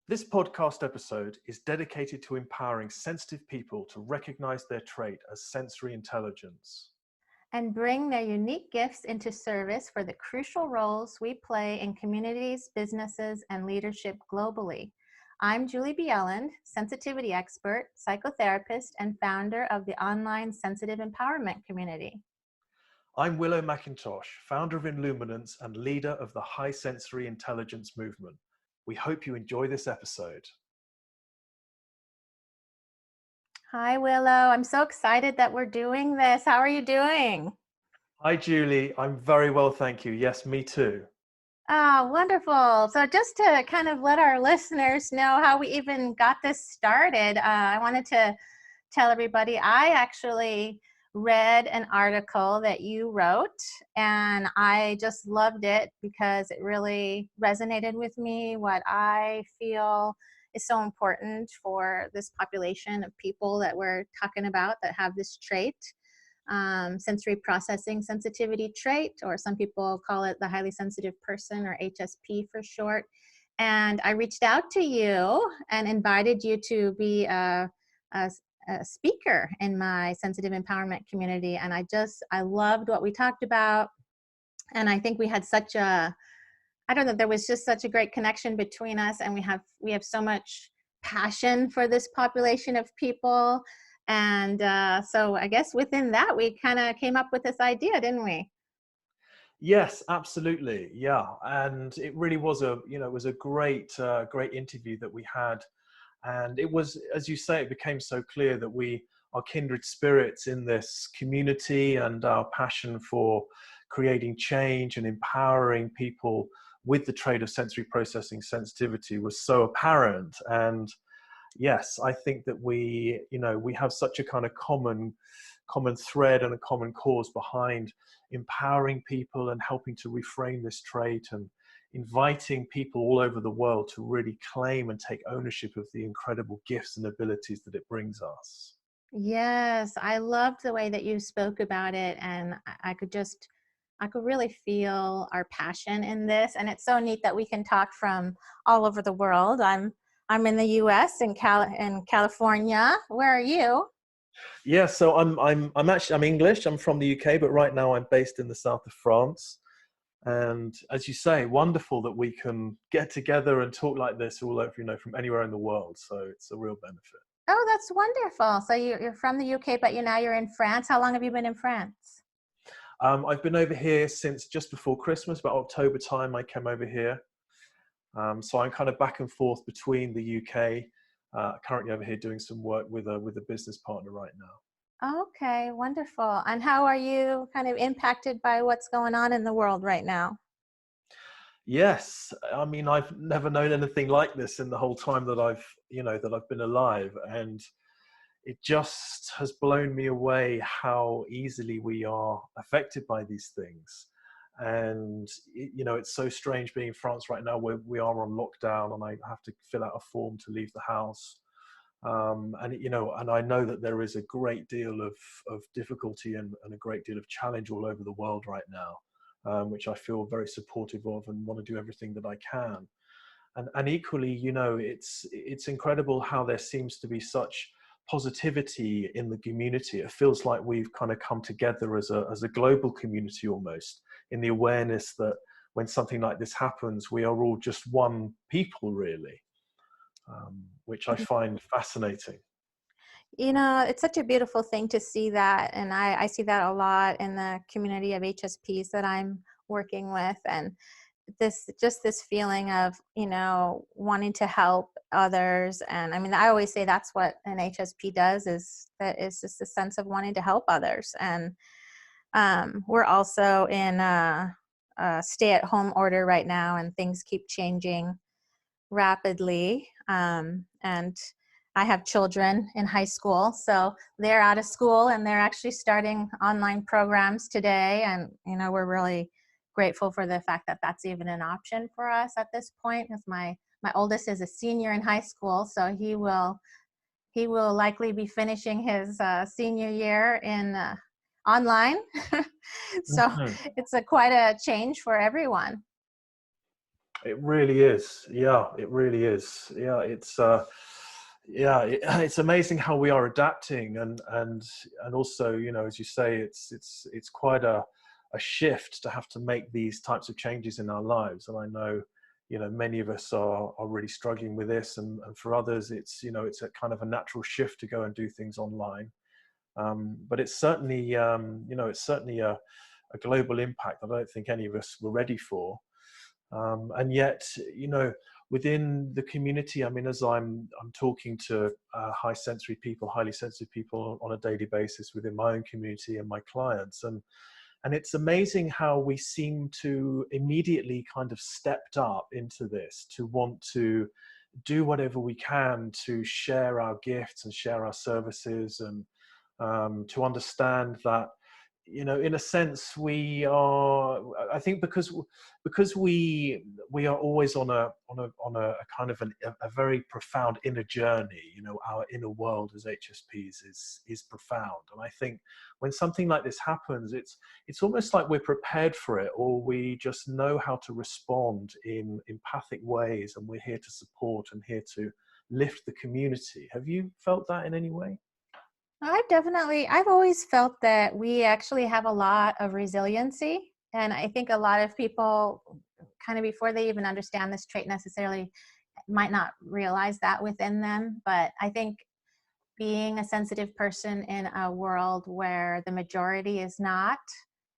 This podcast episode is dedicated to empowering sensitive people to recognize their trait as sensory intelligence and bring their unique gifts into service for the crucial roles we play in communities, businesses, and leadership globally. I'm Julie Bjelland, sensitivity expert, psychotherapist, and founder of the online sensitive empowerment community. I'm Willow McIntosh, founder of Inluminance and leader of the High Sensory Intelligence movement. We hope you enjoy this episode. Hi, Willow. I'm so excited that we're doing this. How are you doing? Hi, Julie. I'm very well, thank you. Yes, me too. Oh, wonderful. So just to kind of let our listeners know how we even got this started, I wanted to tell everybody I actually read an article that you wrote, and I just loved it because it really resonated with me, what I feel is so important for this population of people that we're talking about that have this trait. Sensory processing sensitivity trait, or some people call it the highly sensitive person, or HSP for short. And I reached out to you and invited you to be a speaker in my sensitive empowerment community. And I loved what we talked about. And I think we had I don't know, there was just such a great connection between us, and we have so much passion for this population of people. And so I guess within that, we kind of came up with this idea, didn't we? Yes, absolutely. Yeah. And it really was it was a great interview that we had. And it was, as you say, it became so clear that we are kindred spirits in this community, and our passion for creating change and empowering people with the trait of sensory processing sensitivity was so apparent. And yes, I think that we have such a kind of common thread and a common cause behind empowering people and helping to reframe this trait, and inviting people all over the world to really claim and take ownership of the incredible gifts and abilities that it brings us. Yes, I loved the way that you spoke about it, and I could really feel our passion in this. And it's so neat that we can talk from all over the world. I'm in the U.S. in California. Where are you? Yeah, so I'm English. I'm from the UK, but right now I'm based in the south of France. And as you say, wonderful that we can get together and talk like this all over, from anywhere in the world. So it's a real benefit. Oh, that's wonderful. So you're from the UK, but you're in France. How long have you been in France? I've been over here since just before Christmas, about October time I came over here. So I'm kind of back and forth between the UK, currently over here doing some work with a business partner right now. Okay, wonderful. And how are you kind of impacted by what's going on in the world right now? Yes, I mean, I've never known anything like this in the whole time that I've been alive, and it just has blown me away how easily we are affected by these things. And it's so strange being in France right now, where we are on lockdown, and I have to fill out a form to leave the house. And I know that there is a great deal of difficulty and a great deal of challenge all over the world right now, which I feel very supportive of and want to do everything that I can. And equally, it's incredible how there seems to be such positivity in the community. It feels like we've kind of come together as a global community, almost, in the awareness that when something like this happens, we are all just one people, really, which I find fascinating. It's such a beautiful thing to see that. And I see that a lot in the community of HSPs that I'm working with. And this feeling of, wanting to help others. And I mean, I always say that's what an HSP does, is that it's just a sense of wanting to help others. And we're also in a stay-at-home order right now, and things keep changing rapidly. And I have children in high school, so they're out of school and they're actually starting online programs today. And, we're really grateful for the fact that that's even an option for us at this point, because my oldest is a senior in high school, so he will likely be finishing his senior year in online. So Mhm. it's quite a change for everyone. It really is. Yeah, it really is. Yeah, it's amazing how we are adapting, and also, you know, as you say, it's quite a shift to have to make these types of changes in our lives. And I know, you know, many of us are really struggling with this, and for others, it's, you know, it's a kind of a natural shift to go and do things online. But it's certainly, you know, it's certainly a global impact that I don't think any of us were ready for. And yet, you know, within the community, I mean, as I'm talking to high sensory people, highly sensitive people on a daily basis within my own community and my clients, and it's amazing how we seem to immediately kind of stepped up into this, to want to do whatever we can to share our gifts and share our services, and to understand that, you know, in a sense, we are, I think, because we are always on a kind of a very profound inner journey. You know, our inner world as HSPs is profound, and I think when something like this happens, it's almost like we're prepared for it, or we just know how to respond in empathic ways, and we're here to support and here to lift the community. Have you felt that in any way? I've always felt that we actually have a lot of resiliency. And I think a lot of people, kind of before they even understand this trait necessarily, might not realize that within them. But I think being a sensitive person in a world where the majority is not,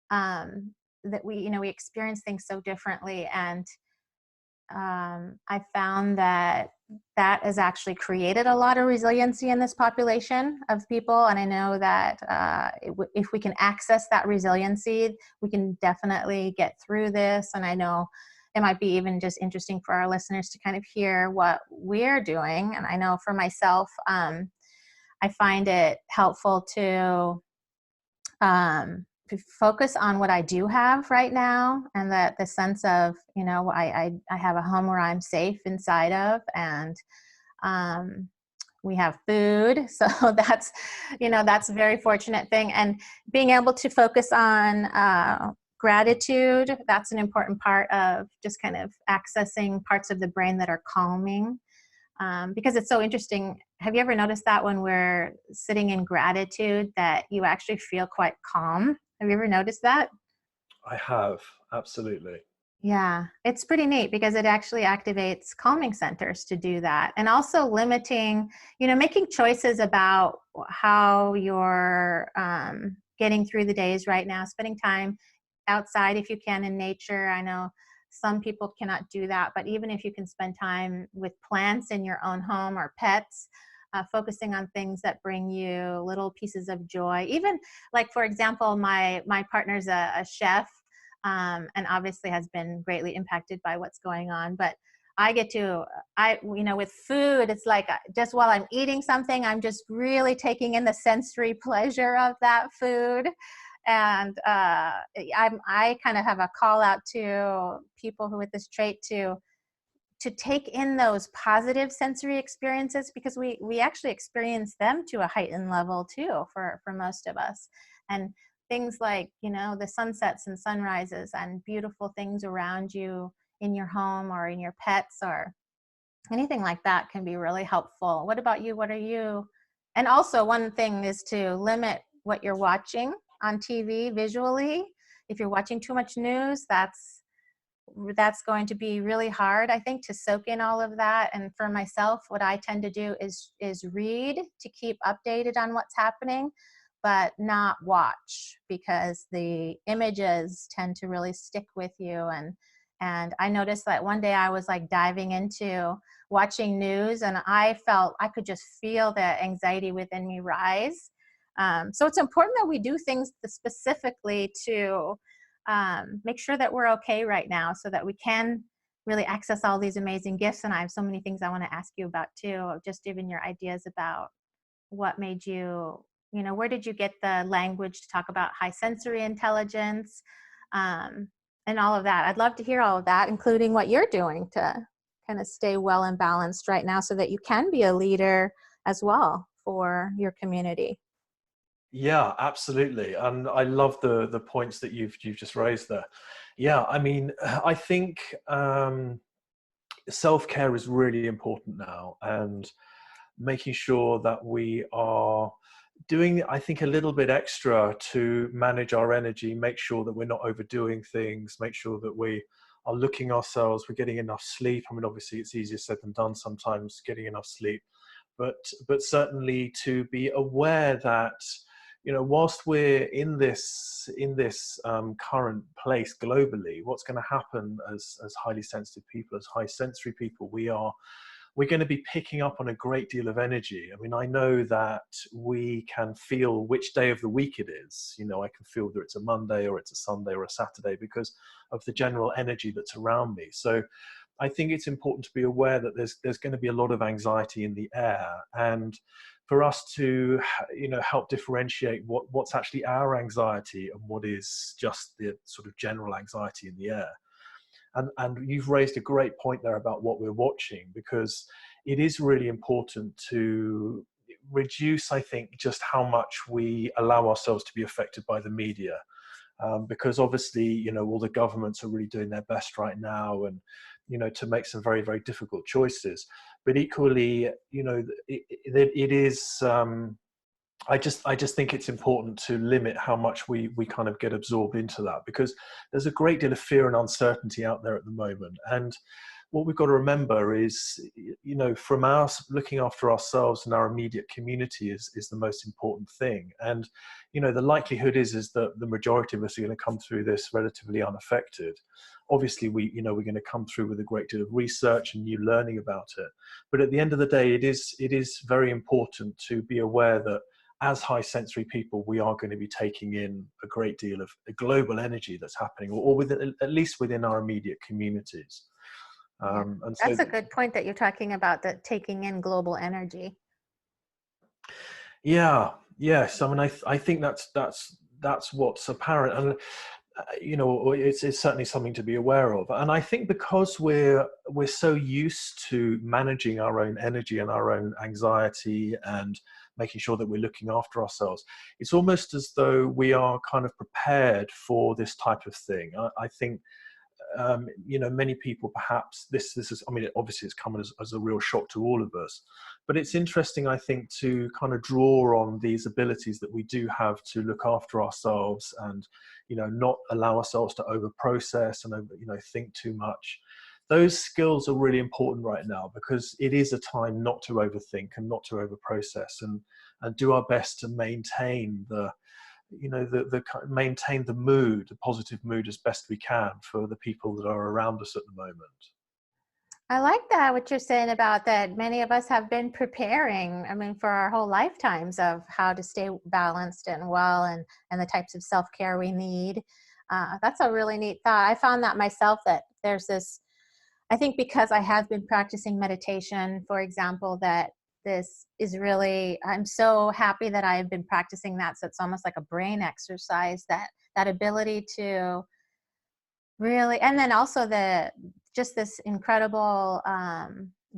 that we, you know, we experience things so differently. And I found that that has actually created a lot of resiliency in this population of people. And I know that if we can access that resiliency, we can definitely get through this. And I know it might be even just interesting for our listeners to kind of hear what we're doing. And I know for myself, I find it helpful to focus on what I do have right now, and that the sense of, you know, I have a home where I'm safe inside of, and we have food. So that's, you know, that's a very fortunate thing. And being able to focus on gratitude, that's an important part of just kind of accessing parts of the brain that are calming. Because it's so interesting. Have you ever noticed that when we're sitting in gratitude that you actually feel quite calm? Have you ever noticed that? I have, absolutely. Yeah, it's pretty neat because it actually activates calming centers to do that. And also limiting, you know, making choices about how you're getting through the days right now, spending time outside if you can in nature. I know some people cannot do that, but even if you can spend time with plants in your own home or pets, focusing on things that bring you little pieces of joy. Even like, for example, my partner's a chef, and obviously has been greatly impacted by what's going on. But you know, with food, it's like just while I'm eating something, I'm just really taking in the sensory pleasure of that food. And I kind of have a call out to people who with this trait to take in those positive sensory experiences, because we actually experience them to a heightened level too for most of us. And things like, you know, the sunsets and sunrises and beautiful things around you in your home or in your pets or anything like that can be really helpful. What about you? What are you? And also, one thing is to limit what you're watching on TV visually. If you're watching too much news, that's going to be really hard, I think, to soak in all of that. And for myself, what I tend to do is read to keep updated on what's happening, but not watch, because the images tend to really stick with you. And I noticed that one day I was like diving into watching news, and I could just feel the anxiety within me rise. So it's important that we do things specifically to make sure that we're okay right now, so that we can really access all these amazing gifts. And I have so many things I want to ask you about too, just even your ideas about what made you, you know, where did you get the language to talk about high sensory intelligence, um, and all of that. I'd love to hear all of that, including what you're doing to kind of stay well and balanced right now so that you can be a leader as well for your community. Yeah, absolutely. And I love the points that you've just raised there. Yeah, I mean, I think self-care is really important now, and making sure that we are doing, I think, a little bit extra to manage our energy, make sure that we're not overdoing things, make sure that we are looking ourselves, we're getting enough sleep. I mean, obviously it's easier said than done sometimes, getting enough sleep, but certainly to be aware that, you know, whilst we're in this current place globally, what's going to happen as highly sensitive people, as high sensory people, we're going to be picking up on a great deal of energy. I mean, I know that we can feel which day of the week it is. You know, I can feel whether it's a Monday or it's a Sunday or a Saturday because of the general energy that's around me. So I think it's important to be aware that there's going to be a lot of anxiety in the air, and for us to, you know, help differentiate what's actually our anxiety and what is just the sort of general anxiety in the air. And you've raised a great point there about what we're watching, because it is really important to reduce, I think, just how much we allow ourselves to be affected by the media. Because obviously, you know, all the governments are really doing their best right now, and, you know, to make some very, very difficult choices. But equally, you know, it is, I just think it's important to limit how much we kind of get absorbed into that, because there's a great deal of fear and uncertainty out there at the moment. And what we've got to remember is, you know, from us looking after ourselves and our immediate community is the most important thing. And, you know, the likelihood is that the majority of us are going to come through this relatively unaffected. Obviously, we're going to come through with a great deal of research and new learning about it. But at the end of the day, it is very important to be aware that as high sensory people, we are going to be taking in a great deal of global energy that's happening, or within, at least within our immediate communities. Yeah. And so, That's a good point that you're talking about, that taking in global energy. yeah, yes. I mean, I think that's what's apparent, and you know, it's certainly something to be aware of. And I think because we're so used to managing our own energy and our own anxiety and making sure that we're looking after ourselves, it's almost as though we are kind of prepared for this type of thing. I think, you know, many people, perhaps this is, I mean, obviously it's come as a real shock to all of us, but it's interesting, I think, to kind of draw on these abilities that we do have to look after ourselves and, you know, not allow ourselves to over process and over, you know, think too much. Those skills are really important right now, because it is a time not to overthink and not to over process, and do our best to maintain the, you know, maintain the mood, the positive mood, as best we can for the people that are around us at the moment. I like that, what you're saying about that. Many of us have been preparing, I mean, for our whole lifetimes of how to stay balanced and well, and the types of self-care we need. That's a really neat thought. I found that myself, that there's this, I think because I have been practicing meditation, for example, that this is really, I'm so happy that I have been practicing that. So it's almost like a brain exercise, that ability to really, and then also just this incredible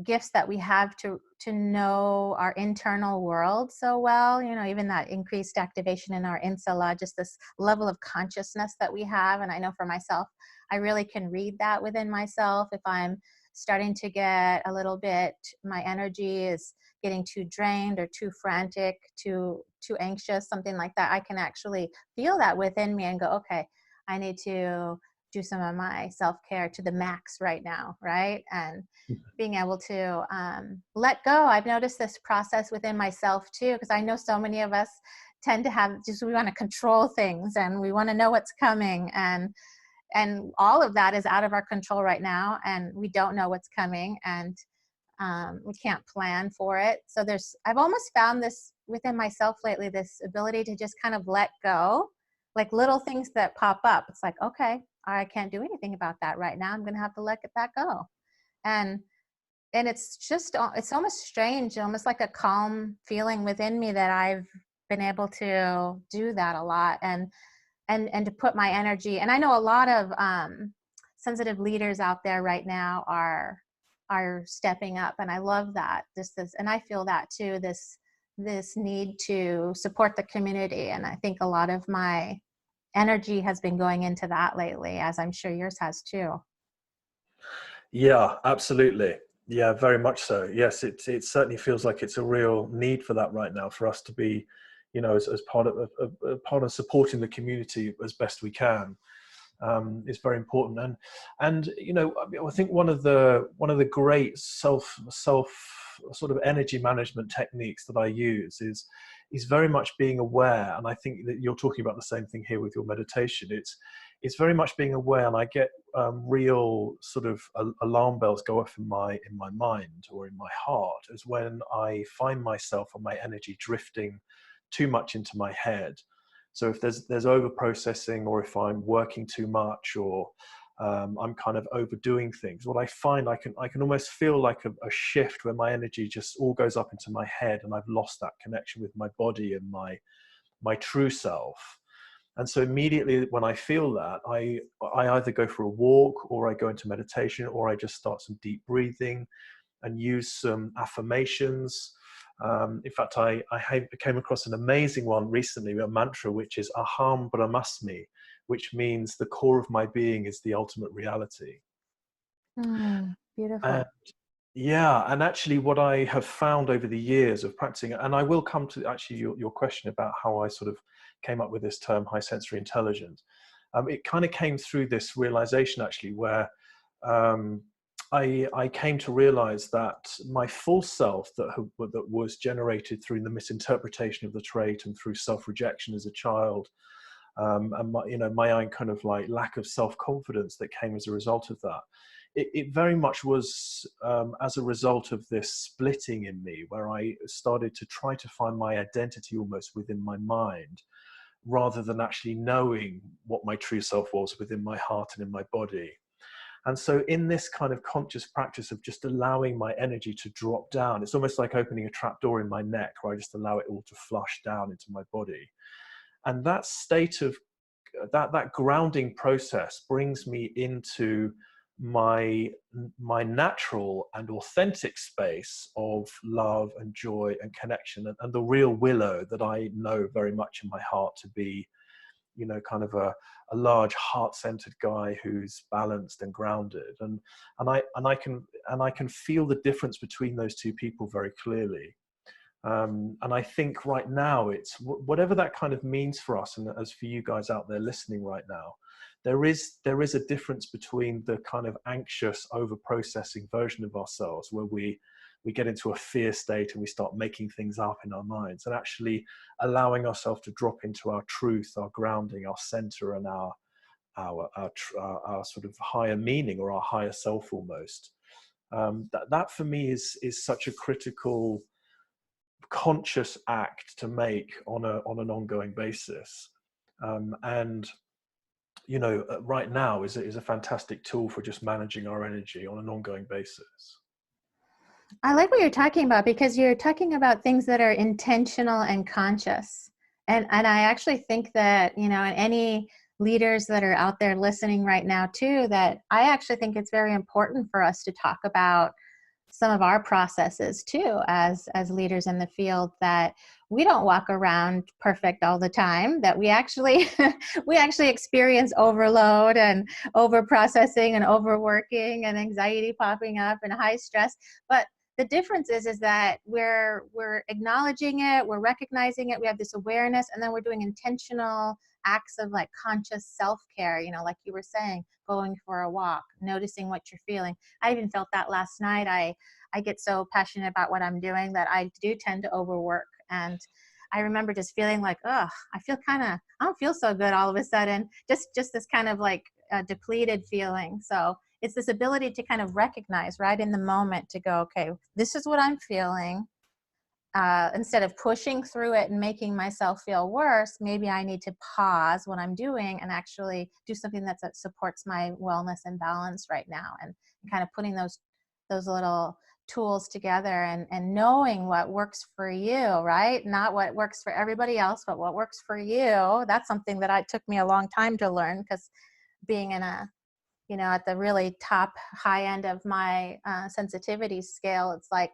gifts that we have to know our internal world so well. You know, even that increased activation in our insula, just this level of consciousness that we have. And I know for myself, I really can read that within myself. If I'm starting to get a little bit, my energy is getting too drained or too frantic, too anxious, something like that, I can actually feel that within me and go, okay, I need to do some of my self-care to the max right now, right? And being able to let go. I've noticed this process within myself too, because I know so many of us tend to have, just, we want to control things and we want to know what's coming, and all of that is out of our control right now, and we don't know what's coming, and we can't plan for it. So I've almost found this within myself lately, this ability to just kind of let go, like little things that pop up. It's like, okay, I can't do anything about that right now. I'm going to have to let that go. And it's just, it's almost strange, almost like a calm feeling within me that I've been able to do that a lot, and to put my energy. And I know a lot of sensitive leaders out there right now are stepping up, and I love that. And I feel that too, this need to support the community. And I think a lot of my energy has been going into that lately, as I'm sure yours has too. Yeah, absolutely. Yeah, very much so. Yes, it certainly feels like it's a real need for that right now, for us to be, as part of a part of supporting the community as best we can. Is very important. And I think one of the great self sort of energy management techniques that I use is very much being aware. And I think that you're talking about the same thing here with your meditation. It's very much being aware, and I get real sort of alarm bells go off in my mind or in my heart, as when I find myself or my energy drifting too much into my head. So if there's over processing, or if I'm working too much, or I'm kind of overdoing things, what I find, I can almost feel like a shift where my energy just all goes up into my head, and I've lost that connection with my body and my true self. And so immediately when I feel that, I either go for a walk, or I go into meditation, or I just start some deep breathing and use some affirmations. In fact, I came across an amazing one recently, a mantra, which is Aham Brahmasmi, which means the core of my being is the ultimate reality. And Beautiful. yeah, and actually what I have found over the years of practicing, and I will come to actually your question about how I sort of came up with this term high sensory intelligence. It kind of came through this realization actually, where um, I came to realize that my full self that was generated through the misinterpretation of the trait and through self-rejection as a child, and my own kind of like lack of self-confidence that came as a result of that. It very much was as a result of this splitting in me, where I started to try to find my identity almost within my mind, rather than actually knowing what my true self was within my heart and in my body. And so in this kind of conscious practice of just allowing my energy to drop down, it's almost like opening a trap door in my neck, where I just allow it all to flush down into my body. And that state of that grounding process brings me into my natural and authentic space of love and joy and connection, and the real Willow that I know very much in my heart to be, kind of a large heart-centered guy who's balanced and grounded. And I can feel the difference between those two people very clearly. And I think right now, it's whatever that kind of means for us, and as for you guys out there listening right now, there is a difference between the kind of anxious, over processing version of ourselves, where we get into a fear state and we start making things up in our minds, and actually allowing ourselves to drop into our truth, our grounding, our center, and our sort of higher meaning, or our higher self almost. That for me is such a critical conscious act to make on an ongoing basis. And right now is a fantastic tool for just managing our energy on an ongoing basis. I like what you're talking about, because you're talking about things that are intentional and conscious. And I actually think that, and any leaders that are out there listening right now too, that I actually think it's very important for us to talk about some of our processes too, as leaders in the field, that we don't walk around perfect all the time, that we actually we actually experience overload and over processing and overworking and anxiety popping up and high stress. But the difference is that we're acknowledging it, we're recognizing it, we have this awareness, and then we're doing intentional acts of like conscious self-care, like you were saying, going for a walk, noticing what you're feeling. I even felt that last night. I get so passionate about what I'm doing that I do tend to overwork. And I remember just feeling like, I don't feel so good all of a sudden, just this kind of like depleted feeling. So it's this ability to kind of recognize right in the moment, to go, okay, this is what I'm feeling. Instead of pushing through it and making myself feel worse, maybe I need to pause what I'm doing and actually do something that supports my wellness and balance right now. And kind of putting those little tools together, and knowing what works for you, right? Not what works for everybody else, but what works for you. That's something that took me a long time to learn, because being in at the really top high end of my sensitivity scale, it's like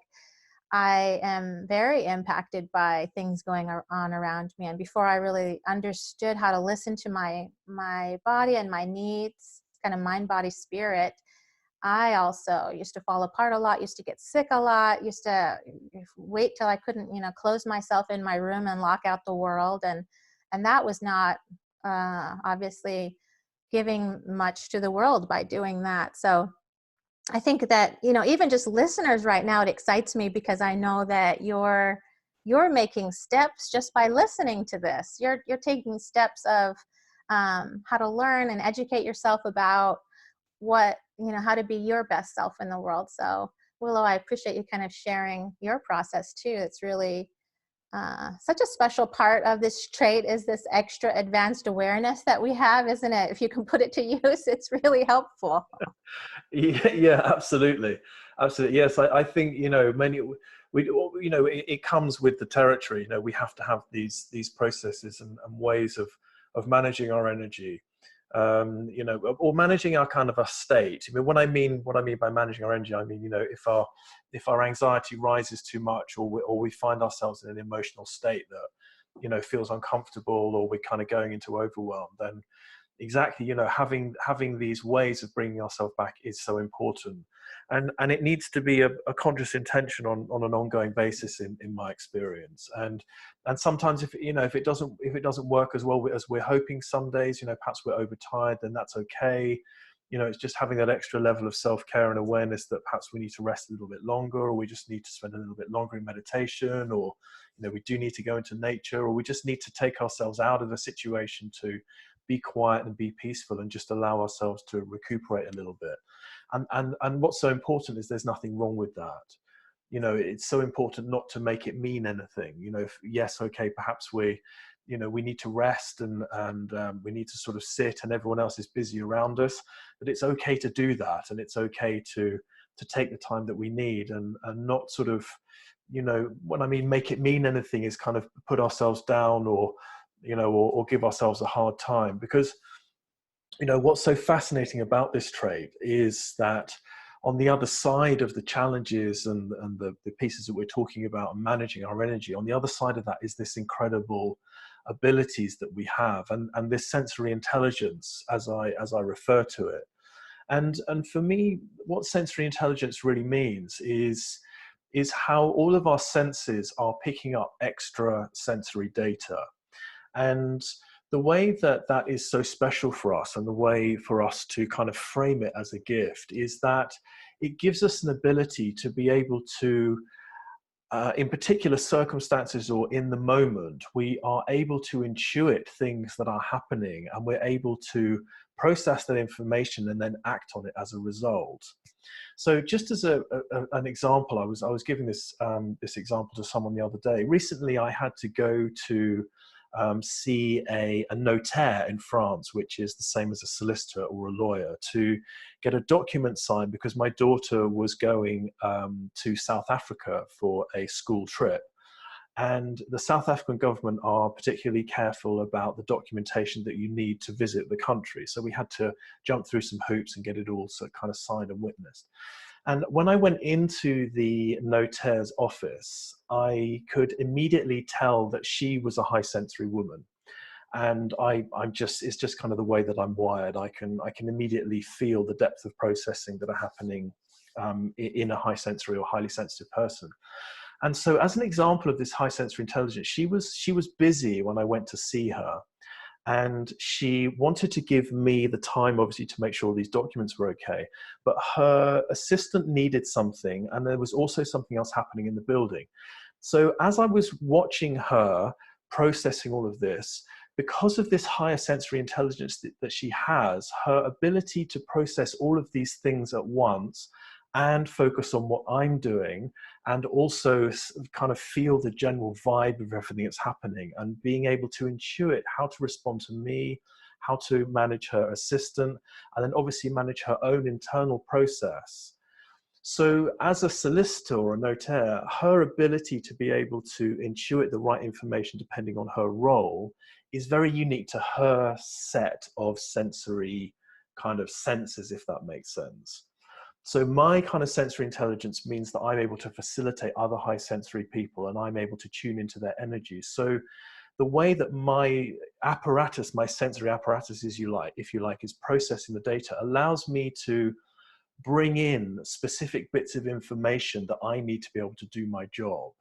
I am very impacted by things going on around me. And before I really understood how to listen to my body and my needs, kind of mind, body, spirit, I also used to fall apart a lot, used to get sick a lot, used to wait till I couldn't, close myself in my room and lock out the world. And that was not obviously giving much to the world by doing that. So I think that, even just listeners right now, it excites me because I know that you're making steps just by listening to this. You're taking steps of how to learn and educate yourself about what, how to be your best self in the world. So Willow, I appreciate you kind of sharing your process too. It's really such a special part of this trait is this extra advanced awareness that we have, isn't it? If you can put it to use, it's really helpful. Yeah, yeah, absolutely, absolutely. Yes, I think many it comes with the territory. We have to have these processes and ways of managing our energy, or managing our kind of a state. I mean, what I mean by managing our energy, I mean, if our anxiety rises too much, or we find ourselves in an emotional state that feels uncomfortable, or we're kind of going into overwhelm, then exactly, having these ways of bringing ourselves back is so important, and it needs to be a conscious intention on an ongoing basis in my experience. And sometimes if it doesn't work as well as we're hoping, some days perhaps we're overtired, then that's okay. It's just having that extra level of self-care and awareness that perhaps we need to rest a little bit longer, or we just need to spend a little bit longer in meditation, or we do need to go into nature, or we just need to take ourselves out of a situation to be quiet and be peaceful and just allow ourselves to recuperate a little bit. And what's so important is there's nothing wrong with that. It's so important not to make it mean anything. Yes, okay, perhaps we need to rest, and we need to sort of sit, and everyone else is busy around us, but it's okay to do that, and it's okay to take the time that we need, and not sort of, what I mean make it mean anything is kind of put ourselves down, or give ourselves a hard time. Because what's so fascinating about this trait is that on the other side of the challenges and the pieces that we're talking about and managing our energy, on the other side of that is this incredible abilities that we have, and this sensory intelligence, as I refer to it. And for me, what sensory intelligence really means is how all of our senses are picking up extra sensory data. And the way that is so special for us, and the way for us to kind of frame it as a gift, is that it gives us an ability to be able to, in particular circumstances or in the moment, we are able to intuit things that are happening, and we're able to process that information and then act on it as a result. So just as an example, I was giving this example to someone the other day. Recently, I had to go to see a notaire in France, which is the same as a solicitor or a lawyer, to get a document signed because my daughter was going to South Africa for a school trip. And the South African government are particularly careful about the documentation that you need to visit the country. So we had to jump through some hoops and get it all kind of signed and witnessed. And when I went into the notaire's office, I could immediately tell that she was a high sensory woman. And it's just kind of the way that I'm wired. I can immediately feel the depth of processing that are happening in a high sensory or highly sensitive person. And so as an example of this high sensory intelligence, she was busy when I went to see her. And she wanted to give me the time, obviously, to make sure these documents were okay. But her assistant needed something, and there was also something else happening in the building. So as I was watching her processing all of this, because of this higher sensory intelligence that she has, her ability to process all of these things at once and focus on what I'm doing, and also kind of feel the general vibe of everything that's happening, and being able to intuit how to respond to me, how to manage her assistant, and then obviously manage her own internal process. So as a solicitor or a notaire, her ability to be able to intuit the right information depending on her role is very unique to her set of sensory kind of senses, if that makes sense. So my kind of sensory intelligence means that I'm able to facilitate other high sensory people, and I'm able to tune into their energy. So the way that my apparatus, my sensory apparatus, if you like, is processing the data, allows me to bring in specific bits of information that I need to be able to do my job.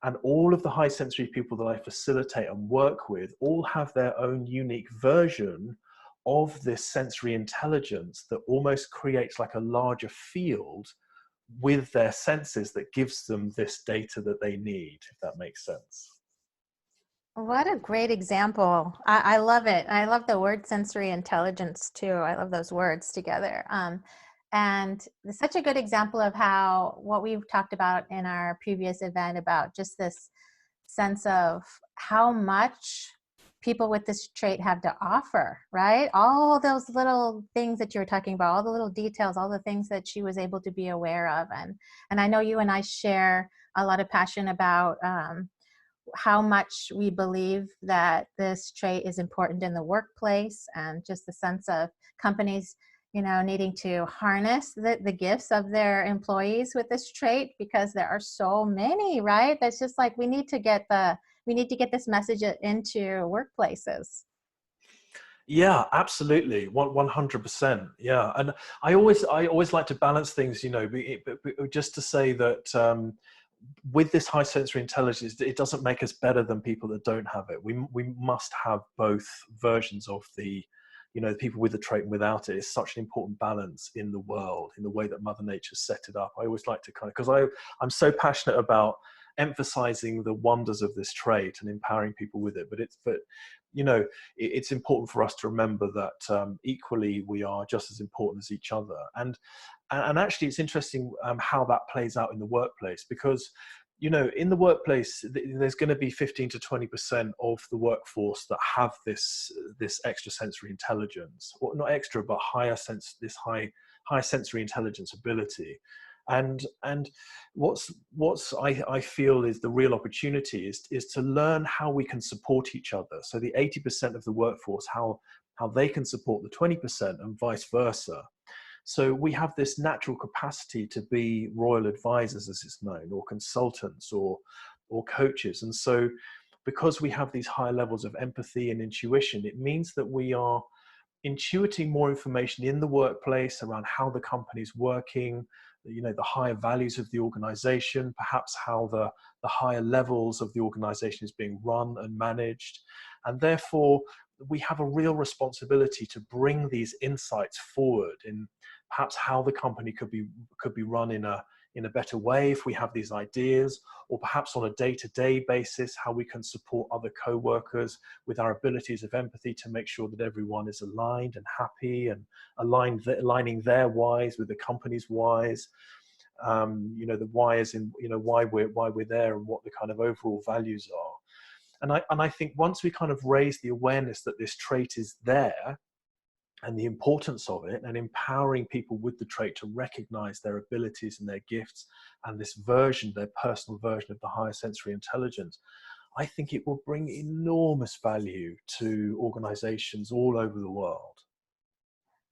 And all of the high sensory people that I facilitate and work with all have their own unique version of this sensory intelligence that almost creates like a larger field with their senses that gives them this data that they need, if that makes sense. What a great example. I love it. I love the word sensory intelligence too. I love those words together. And it's such a good example of how what we've talked about in our previous event about just this sense of how much people with this trait have to offer, right? All those little things that you were talking about, all the little details, all the things that she was able to be aware of. And I know you and I share a lot of passion about how much we believe that this trait is important in the workplace, and just the sense of companies, you know, needing to harness the gifts of their employees with this trait, because there are so many, right? That's just like, we need to get this message into workplaces. Yeah, absolutely. 100%. Yeah. And I always like to balance things, you know, just to say that, with this high sensory intelligence, it doesn't make us better than people that don't have it. We must have both versions of the, you know, the people with the trait and without it. It's such an important balance in the world, in the way that Mother Nature set it up. I always like to kind of, because I'm so passionate about emphasizing the wonders of this trait and empowering people with it. But you know, it's important for us to remember that equally we are just as important as each other. And actually, it's interesting how that plays out in the workplace, because, you know, in the workplace, there's going to be 15 to 20% of the workforce that have this extrasensory intelligence, or not extra, but high sensory intelligence ability. And what's I feel is the real opportunity is to learn how we can support each other. So the 80% of the workforce, how they can support the 20% and vice versa. So we have this natural capacity to be royal advisors, as it's known, or consultants, or coaches. And so because we have these high levels of empathy and intuition, it means that we are intuiting more information in the workplace around how the company's working, you know, the higher values of the organization, perhaps how the higher levels of the organization is being run and managed. And therefore, we have a real responsibility to bring these insights forward in perhaps how the company could be run in a better way if we have these ideas, or perhaps on a day-to-day basis, how we can support other co-workers with our abilities of empathy to make sure that everyone is aligned and happy, and aligning their whys with the company's whys. You know, the why is in, you know, why we're there, and what the kind of overall values are. And I think once we kind of raise the awareness that this trait is there, and the importance of it, and empowering people with the trait to recognize their abilities and their gifts, and this version, their personal version of the higher sensory intelligence, I think it will bring enormous value to organizations all over the world.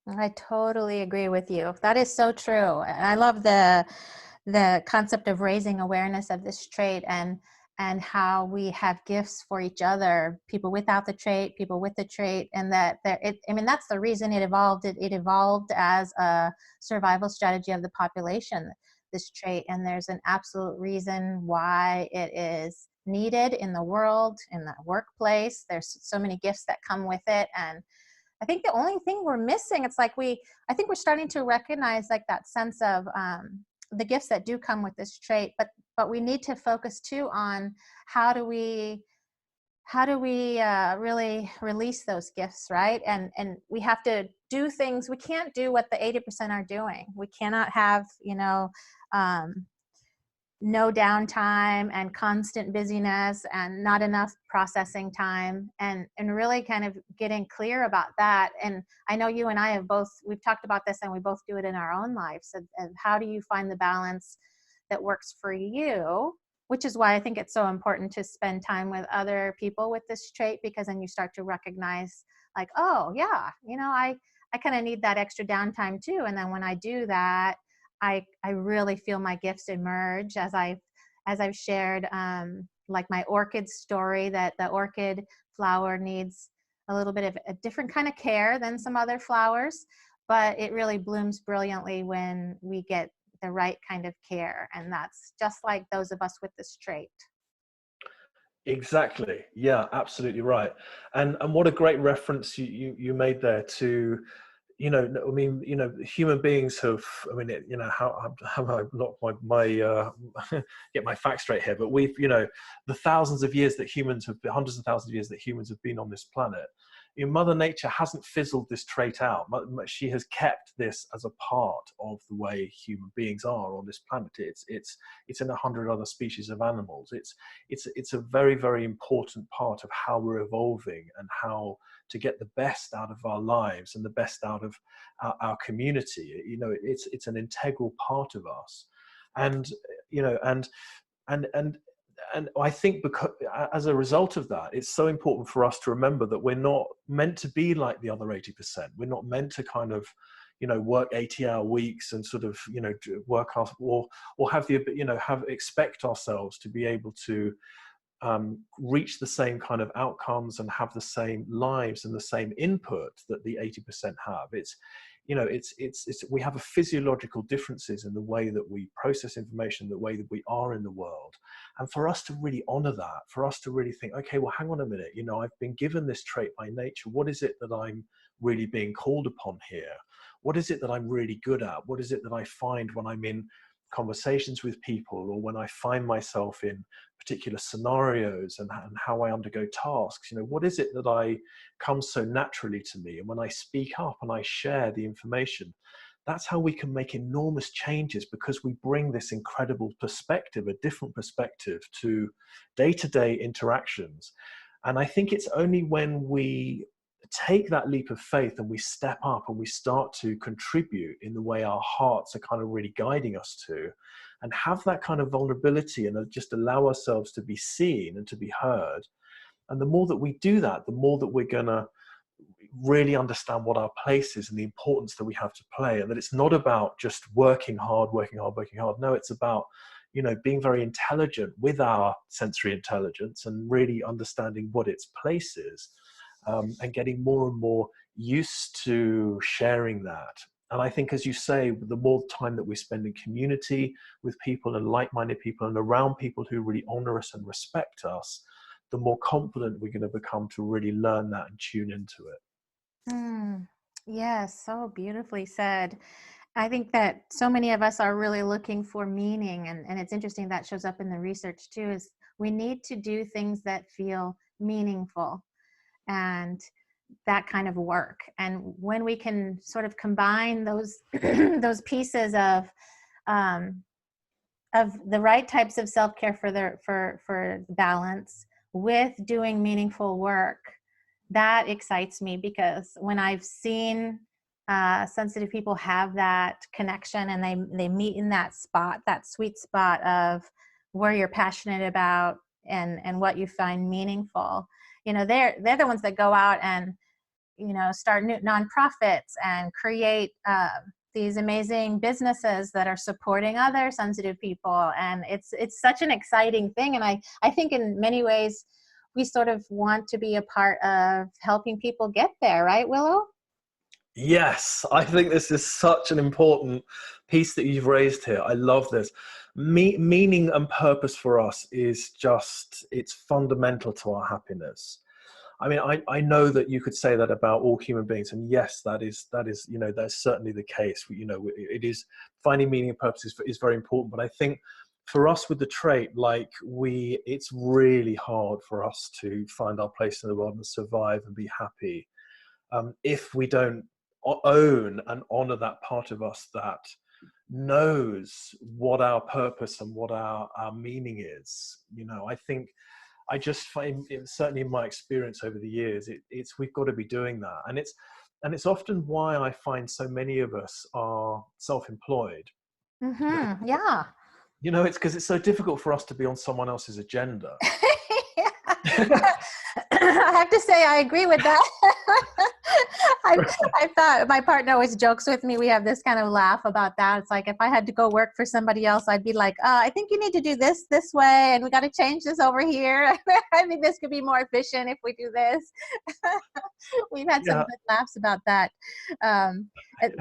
I totally agree with you. That is so true. I love the concept of raising awareness of this trait, and how we have gifts for each other, people without the trait, people with the trait, and that I mean, that's the reason it evolved. It evolved as a survival strategy of the population, this trait, and there's an absolute reason why it is needed in the world, in the workplace. There's so many gifts that come with it, and I think the only thing we're missing, it's like I think we're starting to recognize like that sense of the gifts that do come with this trait, but we need to focus too on how do we really release those gifts, right? And we have to do things. We can't do what the 80% are doing. We cannot have, you know, no downtime and constant busyness and not enough processing time, and really kind of getting clear about that. And I know you and I we've talked about this, and we both do it in our own lives, of how do you find the balance that works for you, which is why I think it's so important to spend time with other people with this trait, because then you start to recognize like, oh yeah, you know, I kind of need that extra downtime too. And then when I do that, I really feel my gifts emerge, as I've shared, like my orchid story, that the orchid flower needs a little bit of a different kind of care than some other flowers. but it really blooms brilliantly when we get the right kind of care. And that's just like those of us with this trait. Exactly. Yeah, absolutely right. And what a great reference you made there to, I mean, human beings have, I mean, how have I not my get my facts straight here, but we've, the thousands of years that humans have been, hundreds of thousands of years that humans have been on this planet, Mother Nature hasn't fizzled this trait out. She has kept this as a part of the way human beings are on this planet. It's in 100 other species of animals. It's a very, very important part of how we're evolving and how to get the best out of our lives and the best out of our community. It's an integral part of us, and and I think because as a result of that, it's so important for us to remember that we're not meant to be like the other 80%. We're not meant to kind of, work 80-hour weeks and sort of, work off or have the, expect ourselves to be able to reach the same kind of outcomes and have the same lives and the same input that the 80% have. We have a physiological differences in the way that we process information, the way that we are in the world. And for us to really honor that, for us to really think, okay, well, hang on a minute, I've been given this trait by nature. What is it that I'm really being called upon here? What is it that I'm really good at? What is it that I find when I'm in conversations with people, or when I find myself in particular scenarios and how I undergo tasks? What is it that comes so naturally to me? And when I speak up and I share the information, that's how we can make enormous changes, because we bring this incredible perspective, a different perspective to day-to-day interactions. And I think it's only when we take that leap of faith and we step up and we start to contribute in the way our hearts are kind of really guiding us to, and have that kind of vulnerability and just allow ourselves to be seen and to be heard. And the more that we do that, the more that we're going to really understand what our place is and the importance that we have to play, and that it's not about just working hard. No, it's about, being very intelligent with our sensory intelligence and really understanding what its place is. And getting more and more used to sharing that. And I think, as you say, the more time that we spend in community with people and like-minded people and around people who really honor us and respect us, the more confident we're going to become to really learn that and tune into it. Yes, so beautifully said. I think that so many of us are really looking for meaning, and it's interesting that shows up in the research too, is we need to do things that feel meaningful, and that kind of work. And when we can sort of combine those those pieces of the right types of self-care for balance with doing meaningful work, that excites me, because when I've seen sensitive people have that connection and they meet in that spot, that sweet spot of where you're passionate about and what you find meaningful, they're the ones that go out and start new nonprofits and create these amazing businesses that are supporting other sensitive people. And it's such an exciting thing. And I think in many ways we sort of want to be a part of helping people get there, right, Willow? Yes, I think this is such an important piece that you've raised here. I love this. Meaning and purpose for us is it's fundamental to our happiness. I mean, I know that you could say that about all human beings, and yes, that is that's certainly the case. It is, finding meaning and purpose is very important. But I think for us with the trait, it's really hard for us to find our place in the world and survive and be happy if we don't own and honor that part of us that knows what our purpose and what our meaning is. I think I just find, certainly in my experience over the years, we've got to be doing that. And it's often why I find so many of us are self-employed. Mm-hmm. Yeah. It's because it's so difficult for us to be on someone else's agenda. I have to say I agree with that. I thought my partner always jokes with me. We have this kind of laugh about that. It's like if I had to go work for somebody else, I'd be like, I think you need to do this way, and we got to change this over here. I think this could be more efficient if we do this. We've had some Yeah. good laughs about that. It-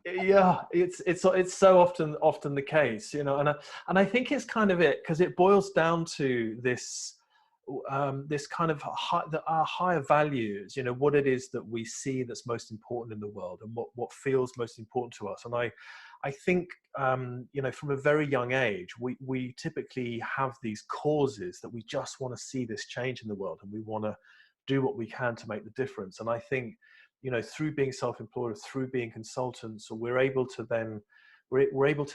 Yeah, it's so often the case, and I think it's kind of it, because it boils down to this kind of our higher values, what it is that we see that's most important in the world, and what feels most important to us. And I think from a very young age, we typically have these causes that we just want to see this change in the world, and we want to do what we can to make the difference. And I think through being self-employed or through being consultants, or we're able to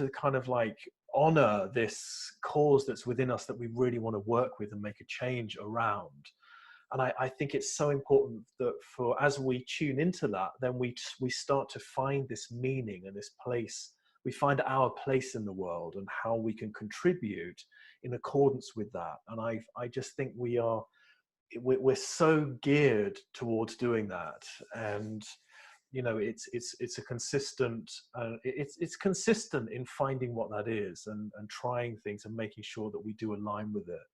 kind of like honor this cause that's within us that we really want to work with and make a change around. And I think it's so important that as we tune into that, then we start to find this meaning and this place. We find our place in the world and how we can contribute in accordance with that. And I just think we're so geared towards doing that. And it's a consistent it's consistent in finding what that is, and trying things and making sure that we do align with it.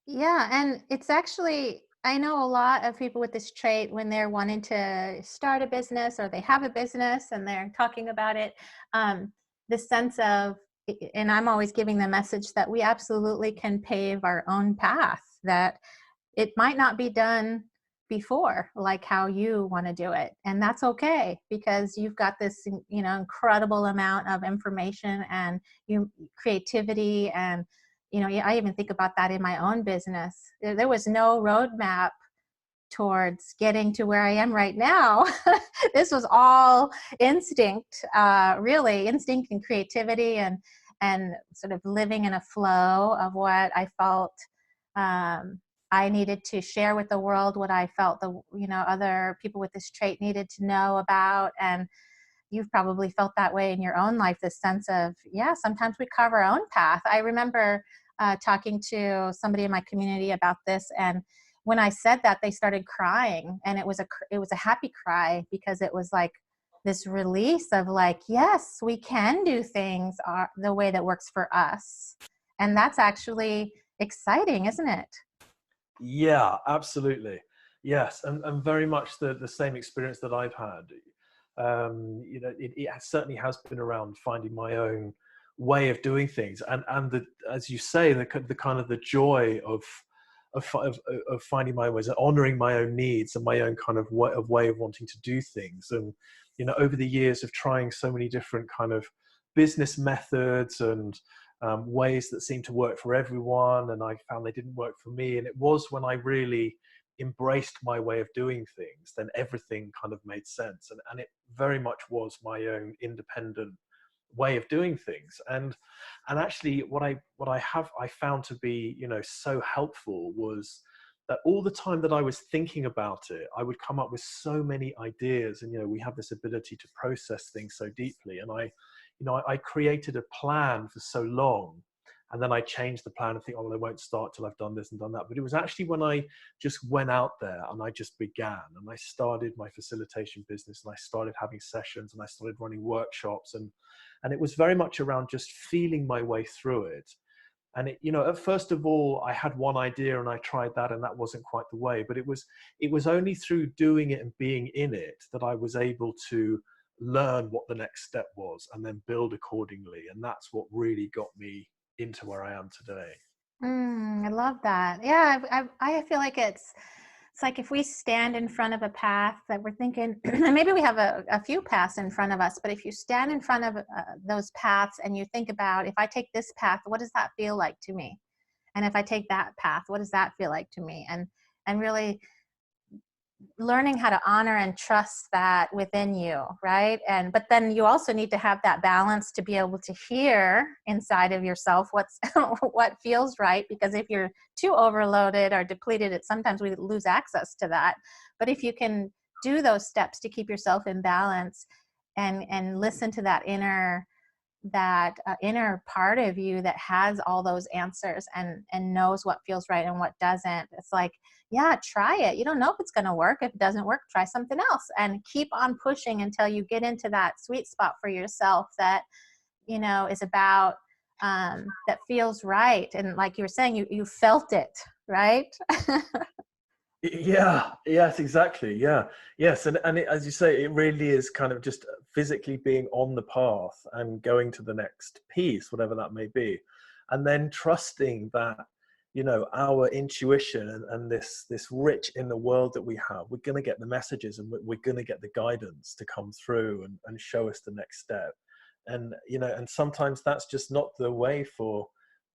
Yeah, and it's actually, I know a lot of people with this trait when they're wanting to start a business or they have a business and they're talking about it, the sense of, and I'm always giving the message that we absolutely can pave our own path, that it might not be done before like how you want to do it, and that's okay, because you've got this incredible amount of information and creativity. And I even think about that in my own business. There was no roadmap towards getting to where I am right now. This was all instinct, really instinct and creativity, and sort of living in a flow of what I felt I needed to share with the world, what I felt other people with this trait needed to know about. And you've probably felt that way in your own life, this sense of, yeah, sometimes we carve our own path. I remember talking to somebody in my community about this, and when I said that, they started crying, and it was a happy cry, because it was like this release of like, yes, we can do things the way that works for us. And that's actually exciting, isn't it? Yeah, absolutely. Yes, and very much the same experience that I've had. It certainly has been around finding my own way of doing things, and as you say, the kind of the joy of finding my ways, honoring my own needs and my own kind of way of wanting to do things. And over the years of trying so many different kind of business methods and ways that seemed to work for everyone, and I found they didn't work for me. And it was when I really embraced my way of doing things, then everything kind of made sense. And it very much was my own independent way of doing things. And actually what I found to be so helpful was that all the time that I was thinking about it, I would come up with so many ideas. And we have this ability to process things so deeply. And I created a plan for so long, and then I changed the plan and think, oh, well, I won't start till I've done this and done that. But it was actually when I just went out there and I just began, and I started my facilitation business, and I started having sessions, and I started running workshops, and it was very much around just feeling my way through it. And at first of all, I had one idea and I tried that, and that wasn't quite the way. But it was only through doing it and being in it that I was able to learn what the next step was and then build accordingly. And that's what really got me into where I am today. I love that. Yeah, I feel like it's like if we stand in front of a path that we're thinking, and maybe we have a few paths in front of us, but if you stand in front of those paths and you think about, if I take this path, what does that feel like to me? And if I take that path, what does that feel like to me? And really learning how to honor and trust that within you, right? But then you also need to have that balance to be able to hear inside of yourself what's what feels right, because if you're too overloaded or depleted, sometimes we lose access to that. But if you can do those steps to keep yourself in balance and listen to that inner that inner part of you that has all those answers and knows what feels right and what doesn't. It's like, yeah, try it. You don't know if it's going to work. If it doesn't work, try something else and keep on pushing until you get into that sweet spot for yourself that, you know, is about that feels right. And like you were saying, you felt it, right? Yeah, yes, exactly. Yeah, yes. And as you say, it really is kind of just physically being on the path and going to the next piece, whatever that may be. And then trusting that, you know, our intuition and this rich inner world that we have, we're going to get the messages and we're going to get the guidance to come through and show us the next step. And, you know, and sometimes that's just not the way for,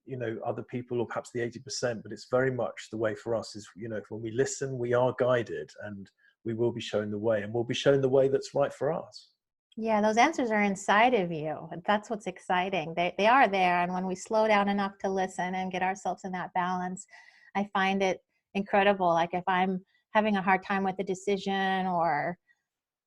you know, other people, or perhaps the 80%, but it's very much the way for us. Is, you know, when we listen, we are guided and we will be shown the way, and we'll be shown the way that's right for us. Yeah, those answers are inside of you. That's what's exciting. They are there. And when we slow down enough to listen and get ourselves in that balance, I find it incredible. Like if I'm having a hard time with a decision or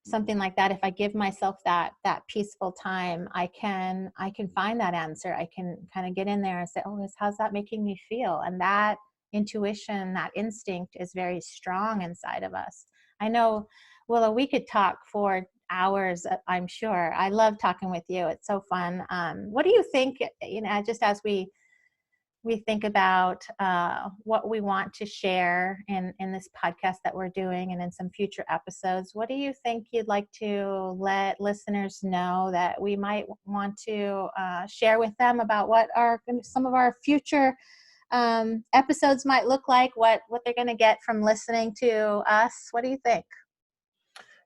something like that, if I give myself that peaceful time, I can find that answer. I can kind of get in there and say, oh, how's that making me feel? And that intuition, that instinct is very strong inside of us. I know, Willow, we could talk for hours, I'm sure. I love talking with you. It's so fun. What do you think, you know, just as we think about what we want to share in this podcast that we're doing and in some future episodes, what do you think you'd like to let listeners know that we might want to share with them about what some of our future episodes might look like, what they're going to get from listening to us? What do you think?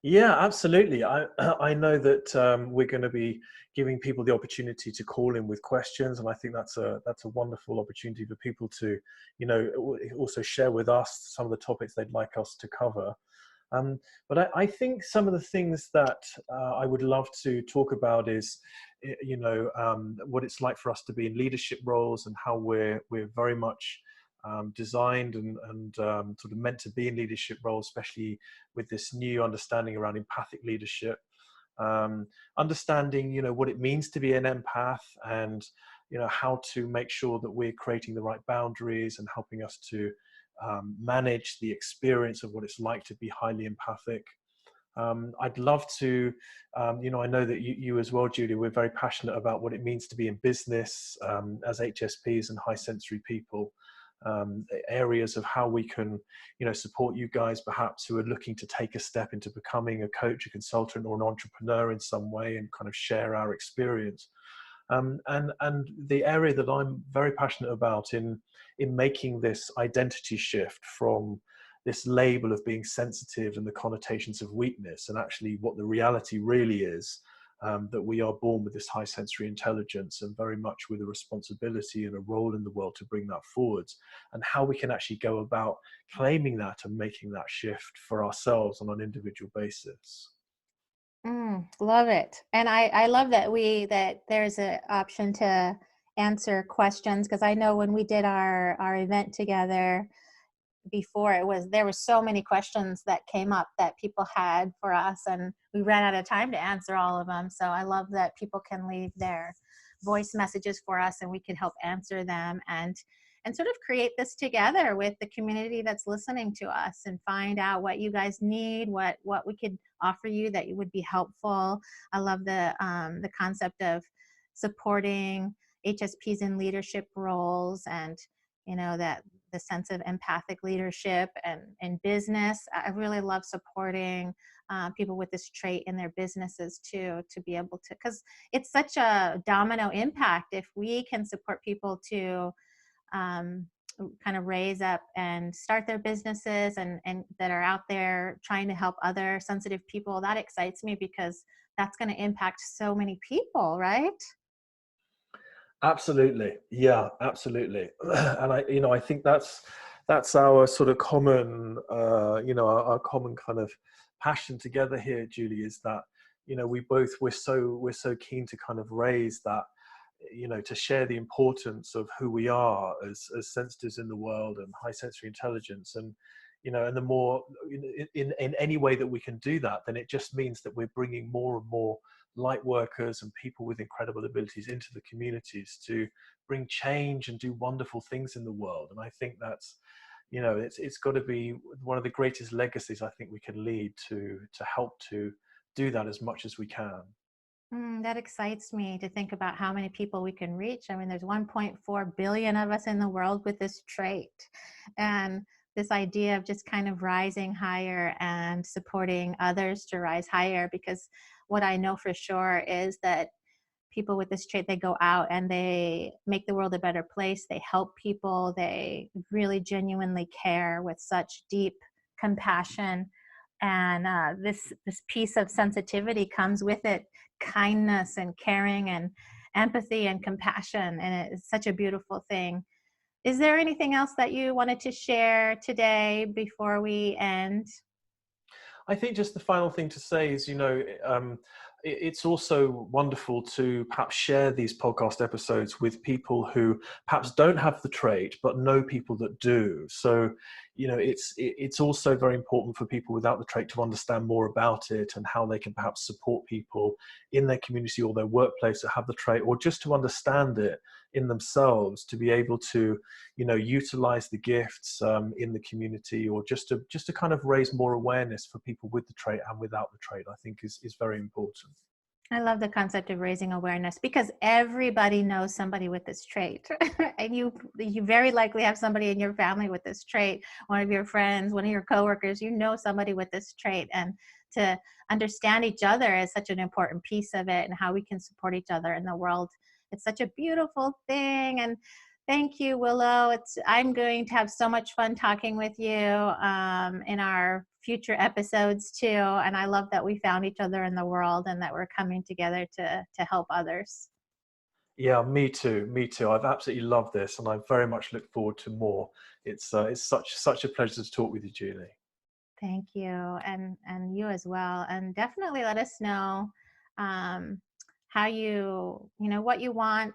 Yeah, absolutely. I know that we're going to be giving people the opportunity to call in with questions, and I think that's a wonderful opportunity for people to, you know, also share with us some of the topics they'd like us to cover. But I think some of the things that I would love to talk about is, you know, what it's like for us to be in leadership roles and how we're very much designed and sort of meant to be in leadership roles, especially with this new understanding around empathic leadership. Understanding, you know, what it means to be an empath, and, you know, how to make sure that we're creating the right boundaries and helping us to manage the experience of what it's like to be highly empathic. I'd love to, you know, I know that you as well, Julie, we're very passionate about what it means to be in business as HSPs and high sensory people. Areas of how we can, you know, support you guys perhaps who are looking to take a step into becoming a coach, a consultant, or an entrepreneur in some way, and kind of share our experience. And the area that I'm very passionate about in making this identity shift from this label of being sensitive and the connotations of weakness, and actually what the reality really is, that we are born with this high sensory intelligence and very much with a responsibility and a role in the world to bring that forwards, and how we can actually go about claiming that and making that shift for ourselves on an individual basis. Love it. And I love that there's an option to answer questions, because I know when we did our event together before, there were so many questions that came up that people had for us, and we ran out of time to answer all of them. So I love that people can leave their voice messages for us and we can help answer them and sort of create this together with the community that's listening to us, and find out what you guys need, what we could offer you that would be helpful. I love the concept of supporting HSPs in leadership roles, and, you know, that the sense of empathic leadership and in business. I really love supporting people with this trait in their businesses too, to be able to, because it's such a domino impact. If we can support people to kind of raise up and start their businesses and that are out there trying to help other sensitive people, that excites me, because that's going to impact so many people, right? Absolutely. Yeah, absolutely. And I think that's our sort of common, our common kind of passion together here, Julie, is that, you know, we're so keen to kind of raise that, you know, to share the importance of who we are as sensitives in the world and high sensory intelligence. And, you know, and the more in any way that we can do that, then it just means that we're bringing more and more light workers and people with incredible abilities into the communities to bring change and do wonderful things in the world. And I think that's, it's got to be one of the greatest legacies I think we can lead, to help to do that as much as we can. That excites me to think about how many people we can reach. I mean, there's 1.4 billion of us in the world with this trait. And this idea of just kind of rising higher and supporting others to rise higher, because what I know for sure is that people with this trait, they go out and they make the world a better place. They help people. They really genuinely care with such deep compassion. And this piece of sensitivity comes with it, kindness and caring and empathy and compassion. And it's such a beautiful thing. Is there anything else that you wanted to share today before we end? I think just the final thing to say is, it's also wonderful to perhaps share these podcast episodes with people who perhaps don't have the trait, but know people that do. So, it's also very important for people without the trait to understand more about it and how they can perhaps support people in their community or their workplace that have the trait, or just to understand it in themselves, to be able to, utilize the gifts in the community, or just to kind of raise more awareness for people with the trait and without the trait, I think is very important. I love the concept of raising awareness, because everybody knows somebody with this trait. And you very likely have somebody in your family with this trait, one of your friends, one of your coworkers, somebody with this trait. And to understand each other is such an important piece of it, and how we can support each other in the world. It's such a beautiful thing. And thank you, Willow. I'm going to have so much fun talking with you in our future episodes too. And I love that we found each other in the world, and that we're coming together to help others. Yeah, me too. Me too. I've absolutely loved this, and I very much look forward to more. It's such a pleasure to talk with you, Julie. Thank you, and you as well. And definitely let us know how what you want.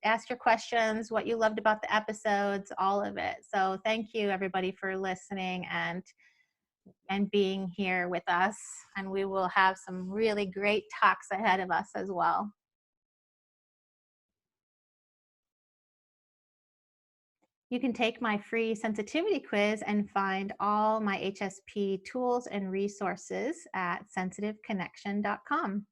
Ask your questions, what you loved about the episodes, all of it. So thank you, everybody, for listening and being here with us. And we will have some really great talks ahead of us as well. You can take my free sensitivity quiz and find all my HSP tools and resources at sensitiveconnection.com.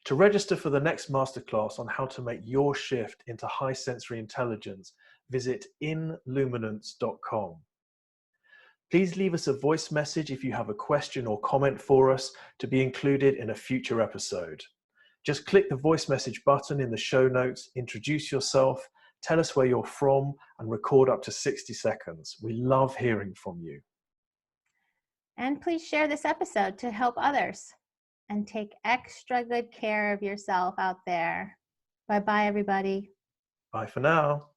To register for the next masterclass on how to make your shift into high sensory intelligence, visit inluminance.com. Please leave us a voice message if you have a question or comment for us, to be included in a future episode. Just click the voice message button in the show notes, introduce yourself, tell us where you're from, and record up to 60 seconds. We love hearing from you. And please share this episode to help others. And take extra good care of yourself out there. Bye-bye, everybody. Bye for now.